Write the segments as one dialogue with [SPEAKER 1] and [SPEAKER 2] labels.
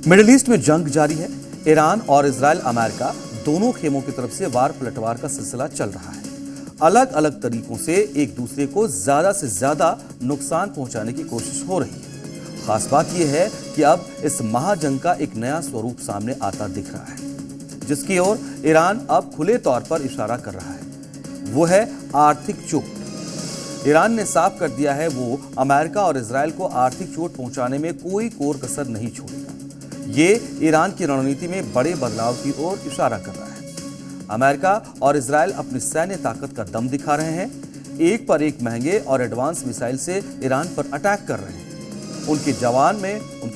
[SPEAKER 1] Middle east में जंग जारी है। ईरान और इजराइल अमेरिका दोनों खेमों की तरफ से वार पलटवार का सिलसिला चल रहा है। अलग अलग तरीकों से एक दूसरे को ज्यादा से ज्यादा नुकसान पहुंचाने की कोशिश हो रही है। खास बात यह है कि अब इस महाजंग का एक नया स्वरूप सामने आता दिख रहा है, जिसकी ओर ईरान अब खुले तौर पर इशारा कर रहा है। वो है आर्थिक चोट। ईरान ने साफ कर दिया है वो अमेरिका और इजराइल को आर्थिक चोट पहुंचाने में कोई कोर कसर नहीं छोड़ेगा। ये ईरान की रणनीति में बड़े बदलाव की ओर इशारा कर रहा है। अमेरिका और इजराइल अपनी सैन्य ताकत का दम दिखा रहे हैं। एक पर एक महंगे और एडवांस मिसाइल से ईरान पर अटैक कर रहे हैं। उनके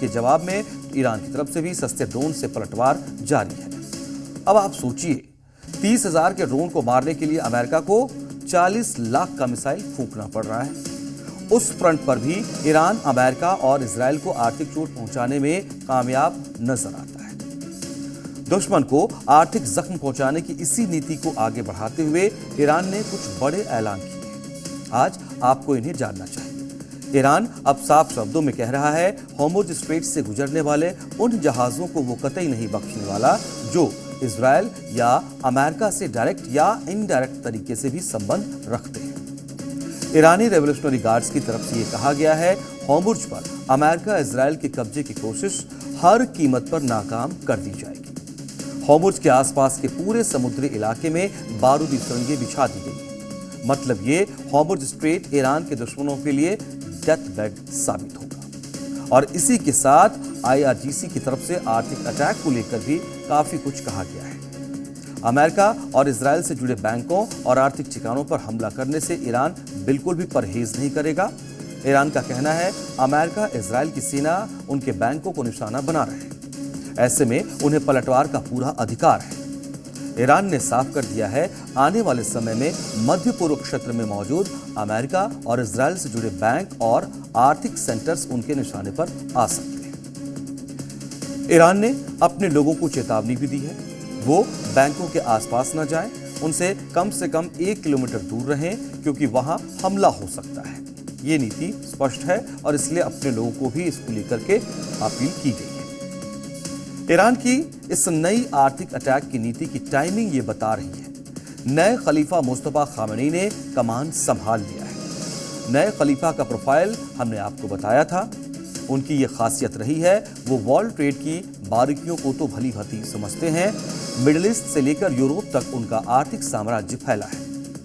[SPEAKER 1] जवाब में ईरान की तरफ से भी सस्ते ड्रोन से पलटवार जारी है। अब आप सोचिए, 30,000 के ड्रोन को मारने के लिए अमेरिका को 40 लाख का मिसाइल फूंकना पड़ रहा है। उस फ्रंट पर भी ईरान अमेरिका और इजराइल को आर्थिक चोट पहुंचाने में कामयाब नजर आता है। दुश्मन को आर्थिक जख्म पहुंचाने की इसी नीति को आगे बढ़ाते हुए ईरान ने कुछ बड़े ऐलान किए हैं। आज आपको इन्हें जानना चाहिए। ईरान अब साफ शब्दों में कह रहा है, हॉर्मुज़ स्ट्रेट से गुजरने वाले उन जहाजों को वो कतई नहीं बख्शने वाला जो इजराइल या अमेरिका से डायरेक्ट या इनडायरेक्ट तरीके से भी संबंध रखते हैं। ईरानी रेवोल्यूशनरी गार्ड्स की तरफ से यह कहा गया है, हॉर्मुज़ पर अमेरिका इजराइल के कब्जे की कोशिश हर कीमत पर नाकाम कर दी जाएगी। हॉर्मुज़ के आसपास के पूरे समुद्री इलाके में बारूदी सुरंगें बिछा दी गई हैं। मतलब ये हॉर्मुज़ स्ट्रेट ईरान के दुश्मनों के लिए डेथ बेड साबित होगा। और इसी के साथ IRGC की तरफ से आर्थिक अटैक को लेकर भी काफी कुछ कहा गया है। अमेरिका और इजराइल से जुड़े बैंकों और आर्थिक ठिकानों पर हमला करने से ईरान बिल्कुल भी परहेज नहीं करेगा। ईरान का कहना है, अमेरिका इजराइल की सेना उनके बैंकों को निशाना बना रहे हैं। ऐसे में उन्हें पलटवार का पूरा अधिकार है। ईरान ने साफ कर दिया है, आने वाले समय में मध्य पूर्व क्षेत्र में मौजूद अमेरिका और इजराइल से जुड़े बैंक और आर्थिक सेंटर्स उनके निशाने पर आ सकते हैं। ईरान ने अपने लोगों को चेतावनी भी दी है, वो बैंकों के आसपास न जाएं, उनसे कम 1 किलोमीटर दूर रहें, क्योंकि वहां हमला हो सकता है। ये नीति स्पष्ट है और इसलिए अपने लोगों को भी इसको लेकर के अपील की गई है। ईरान की इस नई आर्थिक अटैक की नीति की टाइमिंग ये बता रही है। नए खलीफा मुस्तफा खामेनी ने कमान संभाल लिया है। नए खलीफा का प्रोफाइल हमने आपको बताया था। उनकी ये खासियत रही है, वो वर्ल्ड ट्रेड की बारीकियों को तो भली भांति समझते हैं। मिडिल ईस्ट से लेकर यूरोप तक उनका आर्थिक साम्राज्य फैला है,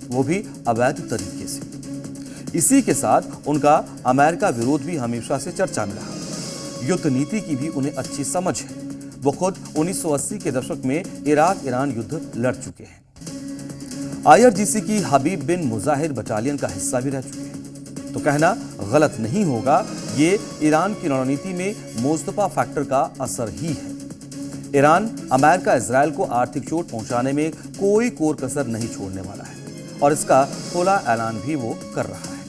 [SPEAKER 1] वो भी अवैध तरीके से। इसी के साथ उनका अमेरिका विरोध भी हमेशा से चर्चा में रहा। युद्ध नीति की भी उन्हें अच्छी समझ है। वो खुद 1980 के दशक में इराक ईरान युद्ध लड़ चुके हैं। IRGC की हबीब बिन मुजाहिर बटालियन का हिस्सा भी रह चुके हैं। तो कहना गलत नहीं होगा, ये ईरान की रणनीति में मुस्तफा फैक्टर का असर ही है। ईरान अमेरिका इजराइल को आर्थिक चोट पहुंचाने में कोई कोर कसर नहीं छोड़ने वाला है और इसका खुला ऐलान भी वो कर रहा है।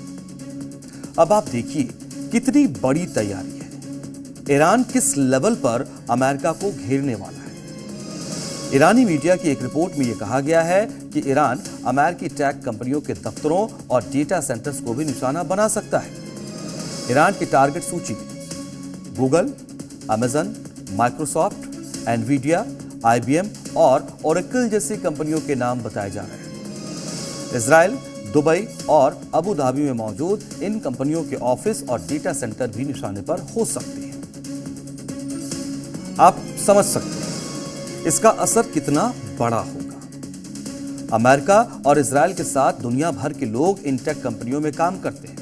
[SPEAKER 1] अब आप देखिए कितनी बड़ी तैयारी है। ईरान किस लेवल पर अमेरिका को घेरने वाला है। ईरानी मीडिया की एक रिपोर्ट में यह कहा गया है कि ईरान अमेरिकी टेक कंपनियों के दफ्तरों और डेटा सेंटर्स को भी निशाना बना सकता है। ईरान की टारगेट सूची में Google, Amazon, Microsoft, Nvidia, IBM और ओरेकल जैसी कंपनियों के नाम बताए जा रहे हैं। इजराइल, दुबई और अबू धाबी में मौजूद इन कंपनियों के ऑफिस और डेटा सेंटर भी निशाने पर हो सकते हैं। आप समझ सकते हैं इसका असर कितना बड़ा होगा। अमेरिका और इजराइल के साथ दुनिया भर के लोग इन टेक कंपनियों में काम करते हैं।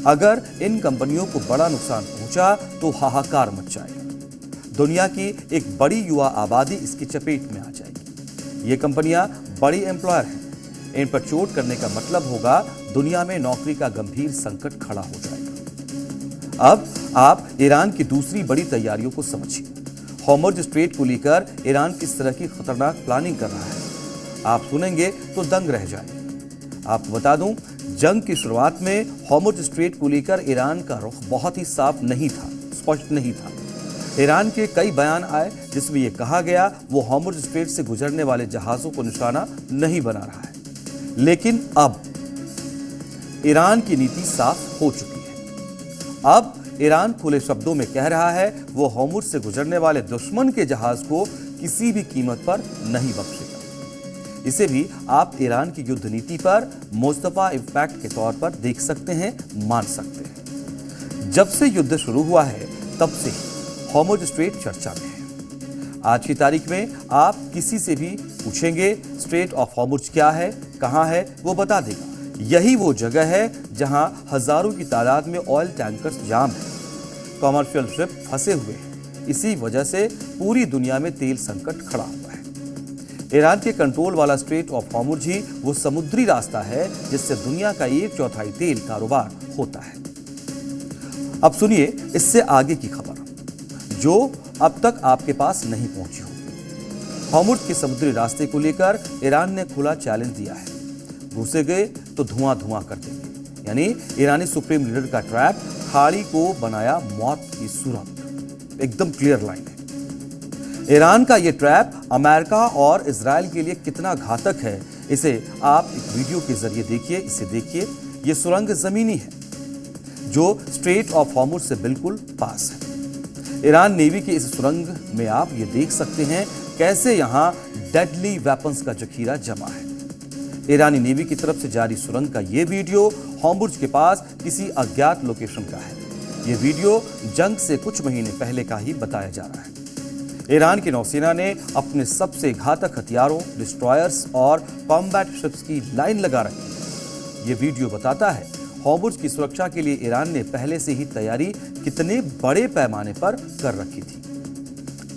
[SPEAKER 1] अगर इन कंपनियों को बड़ा नुकसान पहुंचा तो हाहाकार मच जाएगा। दुनिया की एक बड़ी युवा आबादी इसकी चपेट में आ जाएगी। ये कंपनियां बड़ी एम्प्लॉयर हैं। इन पर चोट करने का मतलब होगा दुनिया में नौकरी का गंभीर संकट खड़ा हो जाएगा। अब आप ईरान की दूसरी बड़ी तैयारियों को समझिए। हॉर्मुज़ स्ट्रेट को लेकर ईरान किस तरह की खतरनाक प्लानिंग कर रहा है, आप सुनेंगे तो दंग रह जाएंगे। आपको बता दूं, जंग की शुरुआत में हॉर्मुज़ स्ट्रेट को लेकर ईरान का रुख बहुत ही साफ नहीं था, स्पष्ट नहीं था। ईरान के कई बयान आए जिसमें यह कहा गया वो हॉर्मुज़ स्ट्रेट से गुजरने वाले जहाजों को निशाना नहीं बना रहा है। लेकिन अब ईरान की नीति साफ हो चुकी है। अब ईरान खुले शब्दों में कह रहा है वो होर्मुज से गुजरने वाले दुश्मन के जहाज को किसी भी कीमत पर नहीं बख्शेगा। इसे भी आप ईरान की युद्ध नीति पर मुस्तफा इम्पैक्ट के तौर पर देख सकते हैं, मान सकते हैं। जब से युद्ध शुरू हुआ है तब से ही होर्मुज स्ट्रेट चर्चा में है। आज की तारीख में आप किसी से भी पूछेंगे स्ट्रेट ऑफ होर्मुज क्या है, कहां है, वो बता देगा। यही वो जगह है जहां हजारों की तादाद में ऑयल टैंकर्स जाम है, कॉमर्शियल शिप फंसे हुए हैं। इसी वजह से पूरी दुनिया में तेल संकट खड़ा हुआ है। ईरान के कंट्रोल वाला स्ट्रेट ऑफ होर्मुज ही वो समुद्री रास्ता है जिससे दुनिया का 1/4 तेल कारोबार होता है। अब सुनिए इससे आगे की खबर जो अब तक आपके पास नहीं पहुंची होगी। होर्मुज के समुद्री रास्ते को लेकर ईरान ने खुला चैलेंज दिया है, घुसे गए तो धुआं धुआं कर देंगे। यानी ईरानी सुप्रीम लीडर का ट्रैप खाड़ी को बनाया मौत की सुरंग, एकदम क्लियर लाइन है। ईरान का यह ट्रैप अमेरिका और इजराइल के लिए कितना घातक है, इसे आप एक वीडियो के जरिए देखिए। इसे देखिए, यह सुरंग जमीनी है जो स्ट्रेट ऑफ होर्मुज से बिल्कुल पास है। ईरान नेवी की इस सुरंग में आप ये देख सकते हैं कैसे यहां डेडली वेपन्स का जखीरा जमा है। ईरानी नेवी की तरफ से जारी सुरंग का यह वीडियो होर्मुज के पास किसी अज्ञात लोकेशन का है। यह वीडियो जंग से कुछ महीने पहले का ही बताया जा रहा है। ईरान की नौसेना ने अपने सबसे घातक हथियारों, डिस्ट्रॉयर्स और कॉम्बैट शिप्स की लाइन लगा रखी है। यह वीडियो बताता है होर्मुज की सुरक्षा के लिए ईरान ने पहले से ही तैयारी कितने बड़े पैमाने पर कर रखी थी।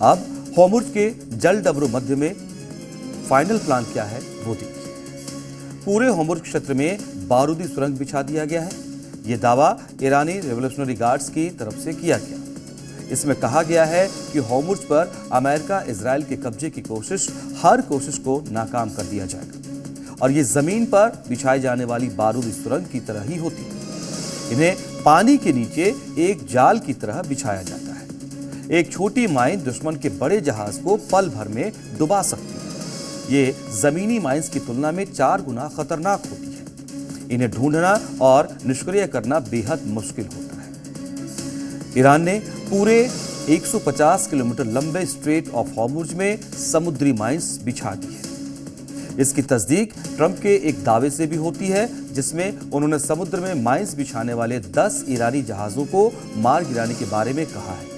[SPEAKER 1] अब होर्मुज के जल डबरू मध्य में फाइनल प्लान क्या है वो देखिए। पूरे होर्मुज क्षेत्र में बारूदी सुरंग बिछा दिया गया है। यह दावा ईरानी रेवोल्यूशनरी गार्ड्स की तरफ से किया गया। इसमें कहा गया है कि होर्मुज पर अमेरिका इजराइल के कब्जे की हर कोशिश को नाकाम कर दिया जाएगा और ये जमीन पर बिछाई जाने वाली बारूदी सुरंग की तरह ही होती है। इन्हें पानी के नीचे एक जाल की तरह बिछाया जाता है। एक छोटी माइन दुश्मन के बड़े जहाज को पल भर में डुबा सकती है। ये जमीनी माइंस की तुलना में 4 गुना खतरनाक होती है। इन्हें ढूंढना और निष्क्रिय करना बेहद मुश्किल होता है। ईरान ने पूरे 150 किलोमीटर लंबे स्ट्रेट ऑफ होर्मुज में समुद्री माइंस बिछा दी है। इसकी तस्दीक ट्रंप के एक दावे से भी होती है जिसमें उन्होंने समुद्र में माइंस बिछाने वाले 10 ईरानी जहाजों को मार गिराने के बारे में कहा है।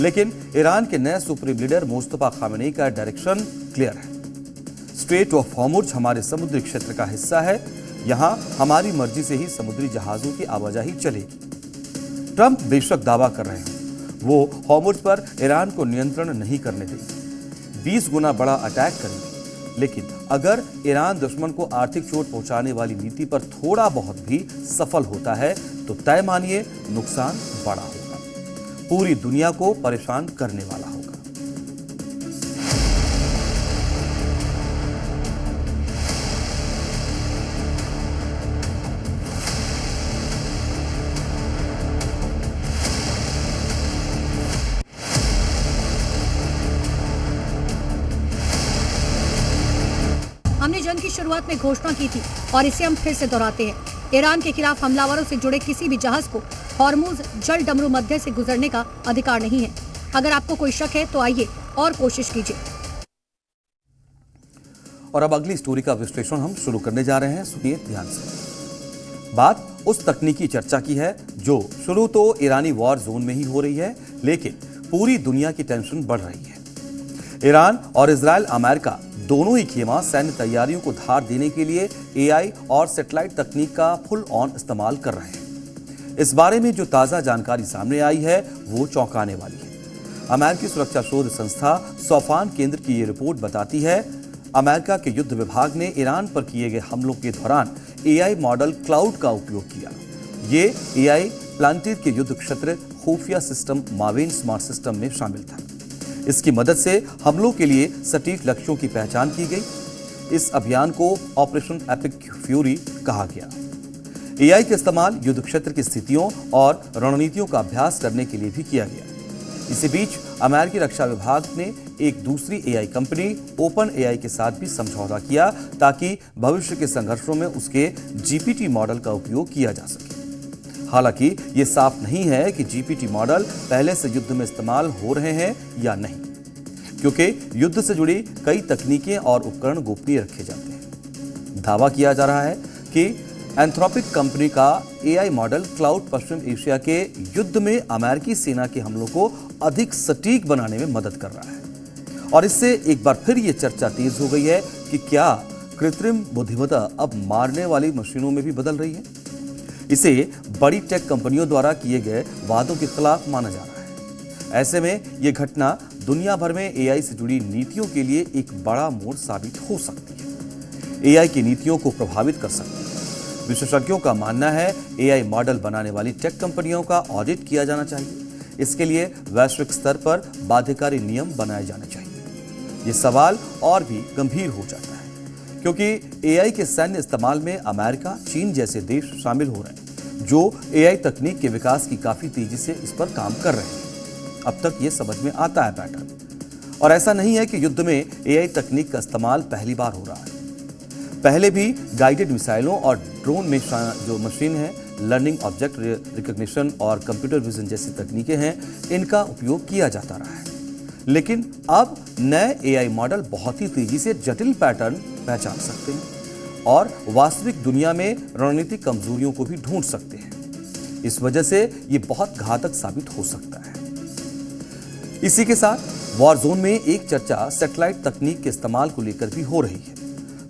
[SPEAKER 1] लेकिन ईरान के नए सुप्रीम लीडर मुस्तफा खामेनेई का डायरेक्शन क्लियर है। स्ट्रेट ऑफ होर्मुज हमारे समुद्री क्षेत्र का हिस्सा है। यहां हमारी मर्जी से ही समुद्री जहाजों की आवाजाही चलेगी। ट्रंप बेशक दावा कर रहे हैं वो होर्मुज पर ईरान को नियंत्रण नहीं करने देंगे, 20 गुना बड़ा अटैक करेंगे। लेकिन अगर ईरान दुश्मन को आर्थिक चोट पहुंचाने वाली नीति पर थोड़ा बहुत भी सफल होता है तो तय मानिए नुकसान बड़ा होगा, पूरी दुनिया को परेशान करने वाला होगा।
[SPEAKER 2] हमने जंग की शुरुआत में घोषणा की थी और इसे हम फिर से दोहराते हैं। ईरान के खिलाफ हमलावरों से जुड़े किसी भी जहाज को होर्मुज जल डमरू मध्य से गुजरने का अधिकार नहीं है। अगर आपको कोई शक है तो आइए और कोशिश कीजिए।
[SPEAKER 1] और अब अगली स्टोरी का विश्लेषण हम शुरू करने जा रहे हैं, सुनिए ध्यान से। बात उस तकनीकी चर्चा की है जो शुरू तो ईरानी वॉर जोन में ही हो रही है, लेकिन पूरी दुनिया की टेंशन बढ़ रही है। ईरान और इजराइल अमेरिका दोनों ही खेमा सैन्य तैयारियों को धार देने के लिए एआई और सैटेलाइट तकनीक का फुल ऑन इस्तेमाल कर रहे हैं। इस बारे में जो ताजा जानकारी सामने आई है वो चौंकाने वाली है। अमेरिकी सुरक्षा शोध संस्था सौफान केंद्र की ये रिपोर्ट बताती है अमेरिका के युद्ध विभाग ने ईरान पर किए गए हमलों के दौरान एआई मॉडल क्लाउड का उपयोग किया। ये एआई प्लांटियर के युद्ध क्षेत्र खुफिया सिस्टम मावेन स्मार्ट सिस्टम में शामिल था। इसकी मदद से हमलों के लिए सटीक लक्ष्यों की पहचान की गई। इस अभियान को ऑपरेशन एपिक फ्यूरी कहा गया। एआई का इस्तेमाल युद्ध क्षेत्र की स्थितियों और रणनीतियों का अभ्यास करने के लिए भी किया गया। इसी बीच अमेरिकी रक्षा विभाग ने एक दूसरी एआई कंपनी ओपन एआई के साथ भी समझौता किया ताकि भविष्य के संघर्षों में उसके जीपीटी मॉडल का उपयोग किया जा सके। हालांकि ये साफ नहीं है कि जीपीटी मॉडल पहले से युद्ध में इस्तेमाल हो रहे हैं या नहीं, क्योंकि युद्ध से जुड़ी कई तकनीकें और उपकरण गोपनीय रखे जाते हैं। दावा किया जा रहा है कि एंथ्रोपिक कंपनी का एआई मॉडल क्लाउड पश्चिम एशिया के युद्ध में अमेरिकी सेना के हमलों को अधिक सटीक बनाने में मदद कर रहा है। और इससे एक बार फिर ये चर्चा तेज हो गई है कि क्या कृत्रिम बुद्धिमत्ता अब मारने वाली मशीनों में भी बदल रही है। इसे बड़ी टेक कंपनियों द्वारा किए गए वादों के खिलाफ माना जा रहा है। ऐसे में यह घटना दुनिया भर में एआई से जुड़ी नीतियों के लिए एक बड़ा मोड़ साबित हो सकती है, एआई की नीतियों को प्रभावित कर सकती है। विशेषज्ञों का मानना है एआई मॉडल बनाने वाली टेक कंपनियों का ऑडिट किया जाना चाहिए। इसके लिए वैश्विक स्तर पर बाध्यकारी नियम बनाए जाने चाहिए। ये सवाल और भी गंभीर हो जाता है क्योंकि एआई के सैन्य इस्तेमाल में अमेरिका, चीन जैसे देश शामिल हो रहे हैं जो एआई तकनीक के विकास की काफी तेजी से इस पर काम कर रहे हैं। अब तक ये समझ में आता है पैटर्न, और ऐसा नहीं है कि युद्ध में एआई तकनीक का इस्तेमाल पहली बार हो रहा है। पहले भी गाइडेड मिसाइलों और ड्रोन में जो मशीन है, लर्निंग ऑब्जेक्ट रिकॉग्निशन और कंप्यूटर विजन जैसी तकनीकें हैं, इनका उपयोग किया जाता रहा है। लेकिन अब नए एआई मॉडल बहुत ही तेजी से जटिल पैटर्न पहचान सकते हैं और वास्तविक दुनिया में रणनीतिक कमजोरियों को भी ढूंढ सकते हैं। इस वजह से ये बहुत घातक साबित हो सकता है। इसी के साथ वॉर जोन में एक चर्चा सैटेलाइट तकनीक के इस्तेमाल को लेकर भी हो रही है।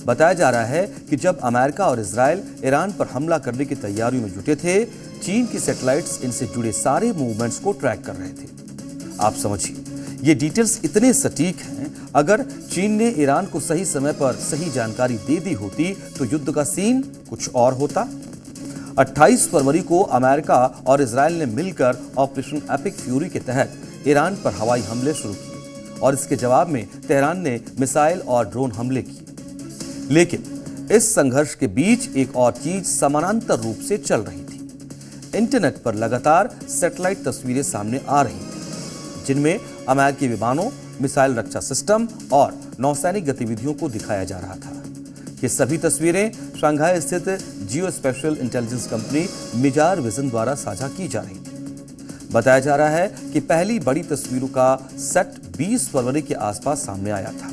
[SPEAKER 1] बताया जा रहा है कि जब अमेरिका और इजराइल ईरान पर हमला करने की तैयारियों में जुटे थे, चीन की सैटेलाइट्स इनसे जुड़े सारे मूवमेंट्स को ट्रैक कर रहे थे। आप समझिए, ये डिटेल्स इतने सटीक हैं, अगर चीन ने ईरान को सही समय पर सही जानकारी दे दी होती तो युद्ध का सीन कुछ और होता। 28 फरवरी को अमेरिका और इजराइल ने मिलकर ऑपरेशन एपिक फ्यूरी के तहत ईरान पर हवाई हमले शुरू किए और इसके जवाब में तेहरान ने मिसाइल और ड्रोन हमले किए। लेकिन इस संघर्ष के बीच एक और चीज समानांतर रूप से चल रही थी। इंटरनेट पर लगातार सैटेलाइट तस्वीरें सामने आ रही थी जिनमें अमेरिकी विमानों, मिसाइल रक्षा सिस्टम और नौसैनिक गतिविधियों को दिखाया जा रहा था। ये सभी तस्वीरें शंघाई स्थित जियो special intelligence company Mijar vision द्वारा साझा की जा रही थी। बताया जा रहा है कि पहली बड़ी तस्वीरों का सेट 20 फरवरी के आसपास सामने आया था।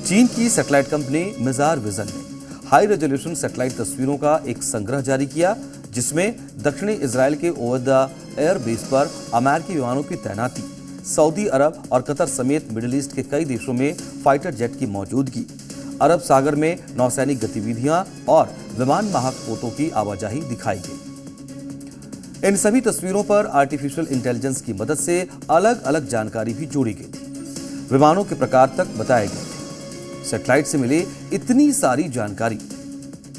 [SPEAKER 1] चीन की सैटेलाइट कंपनी मिजार विजन ने हाई रेजोल्यूशन सैटेलाइट तस्वीरों का एक संग्रह जारी किया जिसमें दक्षिणी इजराइल के ओवर द एयर बेस पर अमेरिकी विमानों की तैनाती, सऊदी अरब और कतर समेत मिडिल ईस्ट के कई देशों में फाइटर जेट की मौजूदगी, अरब सागर में नौसैनिक गतिविधियां और विमान वाहक पोतों की आवाजाही दिखाई गई। इन सभी तस्वीरों पर आर्टिफिशियल इंटेलिजेंस की मदद से अलग अलग जानकारी भी जोड़ी गई थी। विमानों के प्रकार तक बताए गए थे। सैटेलाइट से मिली इतनी सारी जानकारी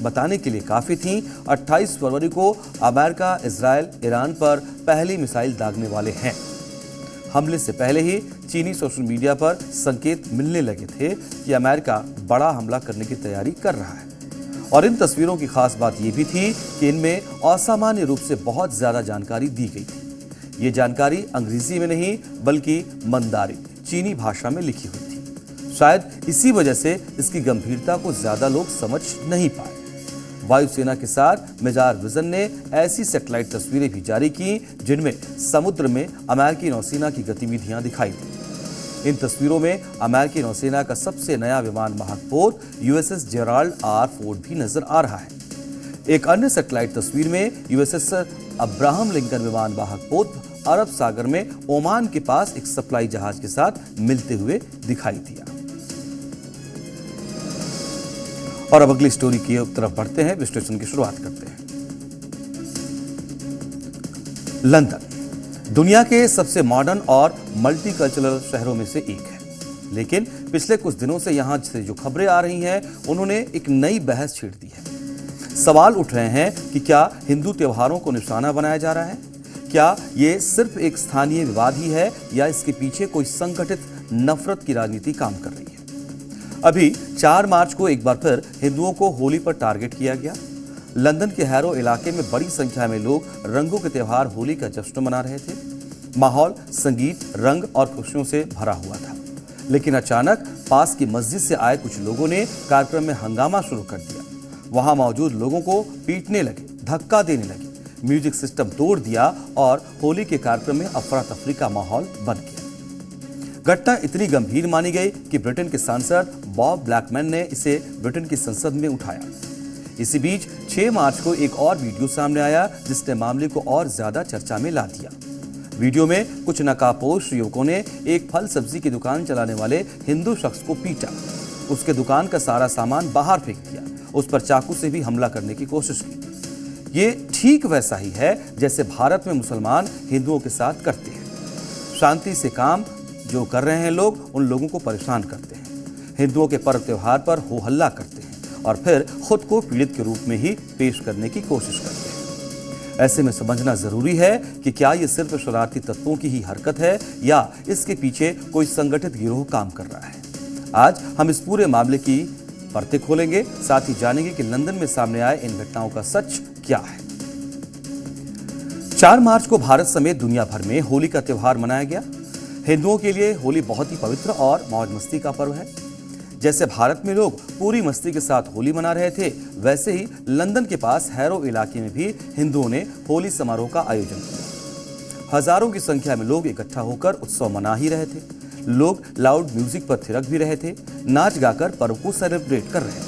[SPEAKER 1] बताने के लिए काफी थी। 28 फरवरी को अमेरिका, इजराइल ईरान पर पहली मिसाइल दागने वाले हैं। हमले से पहले ही चीनी सोशल मीडिया पर संकेत मिलने लगे थे कि अमेरिका बड़ा हमला करने की तैयारी कर रहा है। और इन तस्वीरों की खास बात यह भी थी कि इनमें असामान्य रूप से बहुत ज्यादा जानकारी दी गई थी। ये जानकारी अंग्रेजी में नहीं बल्कि मंदारिन, चीनी भाषा में लिखी हुई थी। शायद इसी वजह से इसकी गंभीरता को ज्यादा लोग समझ नहीं पाए। वायुसेना के साथ मिजार विजन ने ऐसी सैटेलाइट तस्वीरें भी जारी की जिनमें समुद्र में अमेरिकी नौसेना की गतिविधियां दिखाई दी। इन तस्वीरों में अमेरिकी नौसेना का सबसे नया विमान वाहक पोत यूएसएस जेराल्ड आर फोर्ड भी नजर आ रहा है। एक अन्य सैटेलाइट तस्वीर में यूएसएस अब्राहम लिंकन विमान वाहक पोत अरब सागर में ओमान के पास एक सप्लाई जहाज के साथ मिलते हुए दिखाई दिया। और अब अगली स्टोरी की तरफ बढ़ते हैं, विश्लेषण की शुरुआत करते हैं। लंदन दुनिया के सबसे मॉडर्न और मल्टीकल्चरल शहरों में से एक है, लेकिन पिछले कुछ दिनों से यहां से जो खबरें आ रही हैं उन्होंने एक नई बहस छेड़ दी है। सवाल उठ रहे हैं कि क्या हिंदू त्योहारों को निशाना बनाया जा रहा है? क्या ये सिर्फ एक स्थानीय विवाद ही है या इसके पीछे कोई संगठित नफरत की राजनीति काम कर रही है? अभी 4 मार्च को एक बार फिर हिंदुओं को होली पर टारगेट किया गया। लंदन के हैरो इलाके में बड़ी संख्या में लोग रंगों के त्योहार होली का जश्न मना रहे थे। माहौल संगीत, रंग और खुशियों से भरा हुआ था। लेकिन अचानक पास की मस्जिद से आए कुछ लोगों ने कार्यक्रम में हंगामा शुरू कर दिया। वहां मौजूद लोगों को पीटने लगे, धक्का देने लगे, म्यूजिक सिस्टम तोड़ दिया और होली के कार्यक्रम में अफरा तफरी का माहौल बन गया। घटना इतनी गंभीर मानी गई कि ब्रिटेन के सांसद बॉब ब्लैकमैन ने इसे ब्रिटेन की संसद में उठाया। इसी बीच 6 मार्च को एक और वीडियो सामने आया जिसने मामले को और ज्यादा चर्चा में ला दिया। वीडियो में कुछ नकाबपोश युवकों ने एक फल सब्जी की दुकान चलाने वाले हिंदू शख्स को पीटा, उसके दुकान का सारा सामान बाहर फेंक दिया, उस पर चाकू से भी हमला करने की कोशिश की। ये ठीक वैसा ही है जैसे भारत में मुसलमान हिंदुओं के साथ करते हैं। शांति से काम जो कर रहे हैं लोग उन लोगों को परेशान करते हैं, हिंदुओं के पर्व त्योहार पर हो हल्ला करते हैं और फिर खुद को पीड़ित के रूप में ही पेश करने की कोशिश करते हैं। ऐसे में समझना जरूरी है कि क्या ये सिर्फ शरारती तत्वों की ही हरकत है या इसके पीछे कोई संगठित गिरोह काम कर रहा है। आज हम इस पूरे मामले की परतें खोलेंगे, साथ ही जानेंगे कि लंदन में सामने आए इन घटनाओं का सच क्या है। 4 मार्च को भारत समेत दुनिया भर में होली का त्योहार मनाया गया। हिंदुओं के लिए होली बहुत ही पवित्र और मौज मस्ती का पर्व है। जैसे भारत में लोग पूरी मस्ती के साथ होली मना रहे थे, वैसे ही लंदन के पास हैरो इलाके में भी हिंदुओं ने होली समारोह का आयोजन किया। हजारों की संख्या में लोग इकट्ठा होकर उत्सव मना ही रहे थे। लोग लाउड म्यूजिक पर थिरक भी रहे थे, नाच गाकर पर्व को सेलिब्रेट कर रहे थे।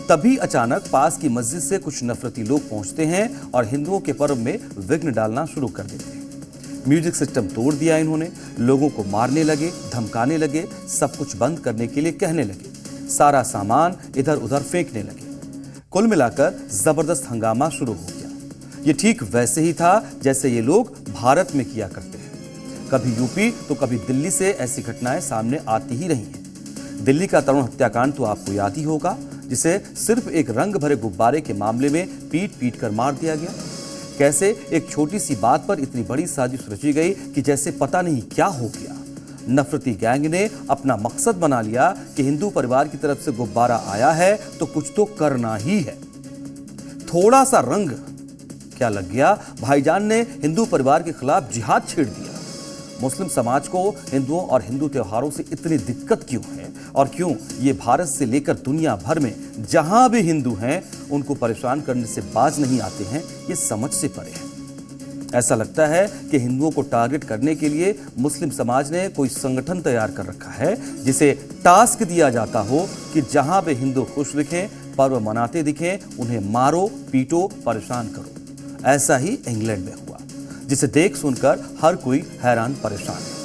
[SPEAKER 1] तभी अचानक पास की मस्जिद से कुछ नफरती लोग पहुंचते हैं और हिंदुओं के पर्व में विघ्न डालना शुरू कर देते हैं। म्यूजिक सिस्टम तोड़ दिया इन्होंने, लोगों को मारने लगे, धमकाने लगे, सब कुछ बंद करने के लिए कहने लगे, सारा सामान इधर उधर फेंकने लगे। कुल मिलाकर जबरदस्त हंगामा शुरू हो गया। ये ठीक वैसे ही था जैसे ये लोग भारत में किया करते हैं। कभी यूपी तो कभी दिल्ली से ऐसी घटनाएं सामने आती ही रही हैं। दिल्ली का तरुण हत्याकांड तो आपको याद ही होगा, जिसे सिर्फ एक रंग भरे गुब्बारे के मामले में पीट पीट कर मार दिया गया। कैसे एक छोटी सी बात पर इतनी बड़ी साजिश रची गई कि जैसे पता नहीं क्या हो गया। नफरती गैंग ने अपना मकसद बना लिया कि हिंदू परिवार की तरफ से गुब्बारा आया है तो कुछ तो करना ही है। थोड़ा सा रंग क्या लग गया, भाईजान ने हिंदू परिवार के खिलाफ जिहाद छेड़ दिया। मुस्लिम समाज को हिंदुओं और हिंदू त्योहारों से इतनी दिक्कत क्यों है और क्यों ये भारत से लेकर दुनिया भर में जहां भी हिंदू हैं उनको परेशान करने से बाज नहीं आते हैं, ये समझ से परे है। ऐसा लगता है कि हिंदुओं को टारगेट करने के लिए मुस्लिम समाज ने कोई संगठन तैयार कर रखा है, जिसे टास्क दिया जाता हो कि जहां भी हिंदू खुश दिखें, पर्व मनाते दिखें, उन्हें मारो, पीटो, परेशान करो। ऐसा ही इंग्लैंड में हुआ, जिसे देख सुनकर हर कोई हैरान परेशान है।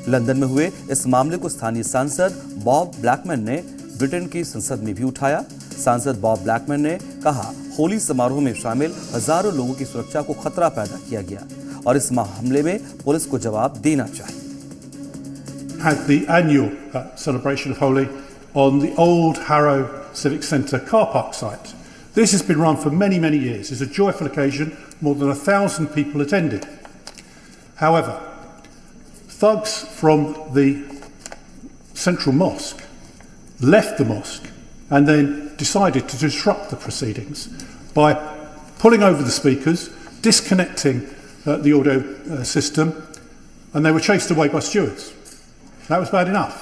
[SPEAKER 1] लंदन में हुए इस मामले को स्थानीय सांसद बॉब ब्लैकमैन ने ब्रिटेन की संसद में भी उठाया। सांसद बॉब ब्लैकमैन ने कहा, होली समारोह में शामिल हजारों लोगों की सुरक्षा को खतरा पैदा किया गया और इस मामले में पुलिस को जवाब देना चाहिए।
[SPEAKER 3] Had the annual celebration of Holi on the old Harrow Civic Centre car park site. This has been run for many, many years. It's a joyful occasion. More than 1,000 people attended. However, thugs from the central mosque left the mosque and then decided to disrupt the proceedings by pulling over the speakers, disconnecting the audio system, and they were chased away by stewards. That was bad enough.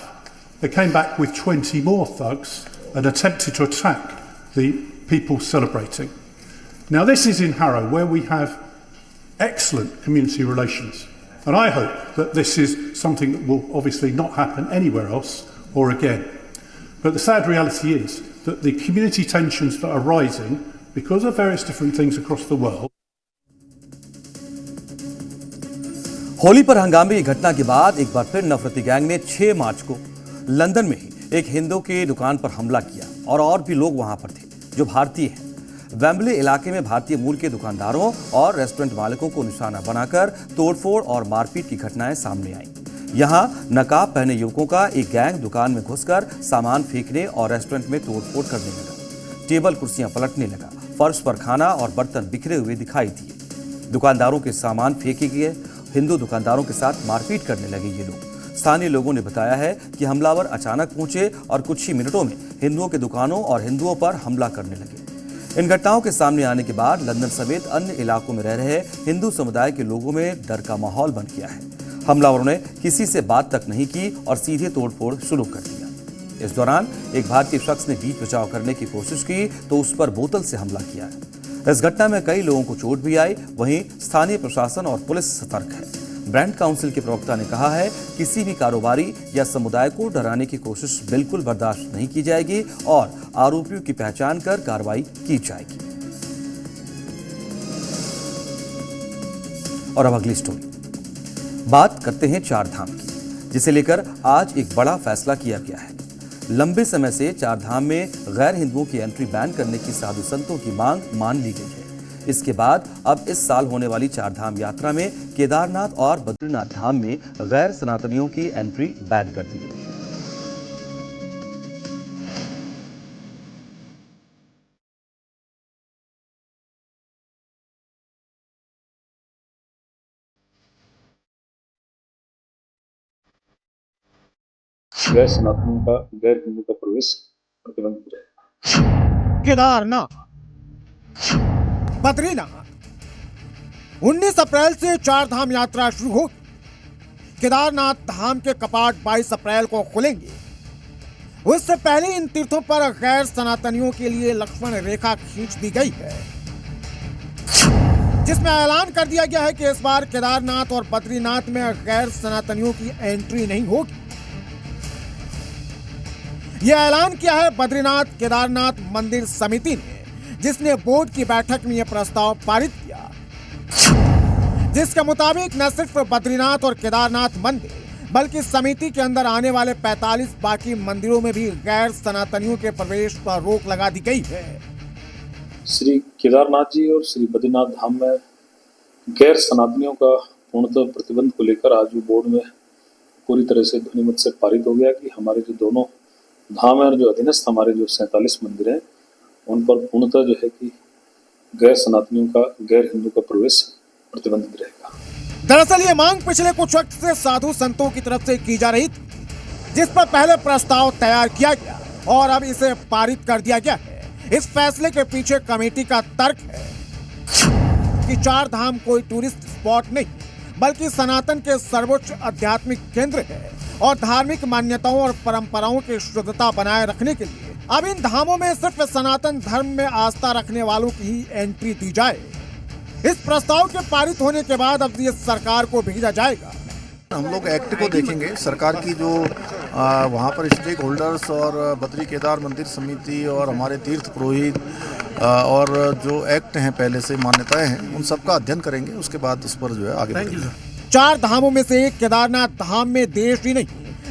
[SPEAKER 3] They came back with 20 more thugs and attempted to attack the people celebrating. Now this is in Harrow, where we have excellent community relations, and I hope that this is something that will obviously not happen anywhere else or again. But the sad reality is that the community tensions that are rising because of various different things across the world.
[SPEAKER 1] Holi पर हंगामे की घटना के बाद एक बार फिर नफरती gang ने 6 मार्च को लंदन में ही एक हिंदू की दुकान पर हमला किया और भी लोग वहां पर थे जो भारतीय हैं। वेम्बले इलाके में भारतीय मूल के दुकानदारों और रेस्टोरेंट मालिकों को निशाना बनाकर तोड़फोड़ और मारपीट की घटनाएं सामने आईं। यहां नकाब पहने युवकों का एक गैंग दुकान में घुसकर सामान फेंकने और रेस्टोरेंट में तोड़फोड़ करने लगा। टेबल कुर्सियां पलटने लगा, फर्श पर खाना और बर्तन बिखरे हुए दिखाई दिए। दुकानदारों के सामान फेंके गए, हिंदू दुकानदारों के साथ मारपीट करने लगे ये लोग। स्थानीय लोगों ने बताया है कि हमलावर अचानक पहुंचे और कुछ ही मिनटों में हिंदुओं के दुकानों और हिंदुओं पर हमला करने लगे। इन घटनाओं के सामने आने के बाद लंदन समेत अन्य इलाकों में रह रहे हिंदू समुदाय के लोगों में डर का माहौल बन गया है। हमलावरों ने किसी से बात तक नहीं की और सीधे तोड़फोड़ शुरू कर दिया। इस दौरान एक भारतीय शख्स ने बीच बचाव करने की कोशिश की तो उस पर बोतल से हमला किया। इस घटना में कई लोगों को चोट भी आई। वहीं स्थानीय प्रशासन और पुलिस सतर्क है। ब्रांड काउंसिल के प्रवक्ता ने कहा है, किसी भी कारोबारी या समुदाय को डराने की कोशिश बिल्कुल बर्दाश्त नहीं की जाएगी और आरोपियों की पहचान कर कार्रवाई की जाएगी। और अब अगली स्टोरी। बात करते हैं चार धाम की, जिसे लेकर आज एक बड़ा फैसला किया गया है। लंबे समय से चार धाम में गैर हिंदुओं की एंट्री बैन करने की साधु संतों की मांग मान ली गई है। इसके बाद अब इस साल होने वाली चार धाम यात्रा में केदारनाथ और बद्रीनाथ धाम में गैर सनातनियों की एंट्री बैन कर दी गई है।
[SPEAKER 4] गैर सनातनियों का गैर हिंदू का प्रवेश प्रतिबंधित रहेगा।
[SPEAKER 5] केदारनाथ, बद्रीनाथ 19 अप्रैल से चार धाम यात्रा शुरू होगी। केदारनाथ धाम के कपाट 22 अप्रैल को खुलेंगे। उससे पहले इन तीर्थों पर गैर सनातनियों के लिए लक्ष्मण रेखा खींच दी गई है, जिसमें ऐलान कर दिया गया है कि इस बार केदारनाथ और बद्रीनाथ में गैर सनातनियों की एंट्री नहीं होगी। यह ऐलान किया है बद्रीनाथ केदारनाथ मंदिर समिति ने, जिसने बोर्ड की बैठक में यह प्रस्ताव पारित किया, जिसके मुताबिक न सिर्फ बद्रीनाथ और केदारनाथ मंदिर बल्कि समिति के अंदर आने वाले 45 बाकी मंदिरों में भी गैर सनातनियों के प्रवेश पर रोक लगा दी गई है।
[SPEAKER 4] श्री केदारनाथ जी और श्री बद्रीनाथ धाम में गैर सनातनियों का पूर्णतः प्रतिबंध को लेकर आज भी बोर्ड में पूरी तरह से ध्वनिमत से पारित हो गया कि हमारे जो दोनों धाम है और जो अधीनस्थ हमारे जो 47 मंदिर हैं उन पर पूर्णतः जो है कि गैर सनातनियों का गैर हिंदू का प्रवेश प्रतिबंधित रहेगा।
[SPEAKER 5] दरअसल ये मांग पिछले कुछ वक्त से साधु संतों की तरफ से की जा रही थी, जिस पर पहले प्रस्ताव तैयार किया गया और अब इसे पारित कर दिया गया है। इस फैसले के पीछे कमेटी का तर्क है कि चार धाम कोई टूरिस्ट स्पॉट नहीं बल्कि सनातन के सर्वोच्च आध्यात्मिक केंद्र है और धार्मिक मान्यताओं और परंपराओं की शुद्धता बनाए रखने के लिए अब इन धामों में सिर्फ सनातन धर्म में आस्था रखने वालों की ही एंट्री दी जाए। इस प्रस्ताव के पारित होने के बाद अब ये सरकार को भेजा जाएगा।
[SPEAKER 6] हम लोग एक्ट को देखेंगे, सरकार की जो वहाँ पर स्टेक होल्डर्स और बद्री केदार मंदिर समिति और हमारे तीर्थ पुरोहित और जो एक्ट हैं पहले से मान्यताएं हैं उन सबका अध्ययन करेंगे, उसके बाद उस पर जो है आगे बढ़ेंगे।
[SPEAKER 5] चार धामों में से एक केदारनाथ धाम में देश ही नहीं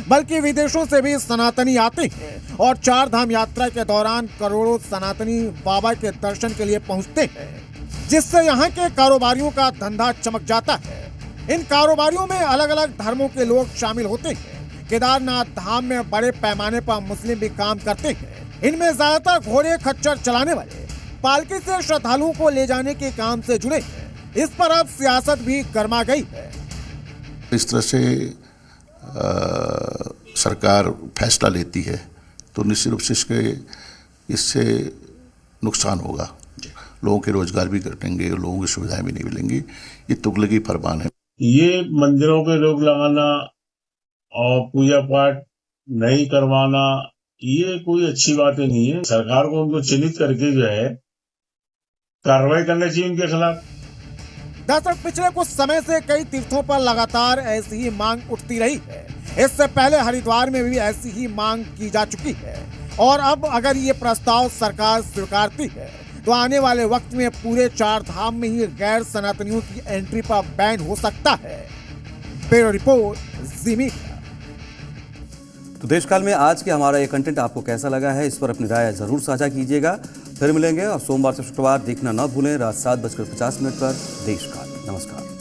[SPEAKER 5] बल्कि विदेशों से भी सनातनी आते हैं और चार धाम यात्रा के दौरान करोड़ों सनातनी बाबा के दर्शन के लिए पहुंचते हैं, जिससे यहाँ के कारोबारियों का धंधा चमक जाता है। इन कारोबारियों में अलग अलग धर्मों के लोग शामिल होते हैं। केदारनाथ धाम में बड़े पैमाने पर मुस्लिम भी काम करते हैं। इनमें ज्यादातर घोड़े खच्चर चलाने वाले पालकी से श्रद्धालुओं को ले जाने के काम से जुड़े हैं। इस पर अब सियासत भी गर्मा गई है।
[SPEAKER 7] इस तरह से सरकार फैसला लेती है तो निश्चित रूप से इससे नुकसान होगा, लोगों के रोजगार भी घटेंगे, लोगों की सुविधाएं भी नहीं मिलेंगी। ये तुगलकी फरमान है।
[SPEAKER 8] ये मंदिरों पे रोक लगाना और पूजा पाठ नहीं करवाना ये कोई अच्छी बात नहीं है। सरकार को उनको चिन्हित करके जो है कार्रवाई करनी चाहिए उनके खिलाफ।
[SPEAKER 5] दरअसल पिछले कुछ समय से कई तीर्थों पर लगातार ऐसी ही मांग उठती रही है। इससे पहले हरिद्वार में भी ऐसी ही मांग की जा चुकी है और अब अगर ये प्रस्ताव सरकार स्वीकारती है तो आने वाले वक्त में पूरे चार धाम में ही गैर सनातनियों की एंट्री पर बैन हो सकता है। ब्यूरो रिपोर्ट, जी मीडिया।
[SPEAKER 1] तो देशकाल में आज के हमारा ये कंटेंट आपको कैसा लगा है, इस पर अपनी राय जरूर साझा कीजिएगा। फिर मिलेंगे और सोमवार से शुक्रवार देखना न भूलें रात 7:50 पर देशकाल। नमस्कार।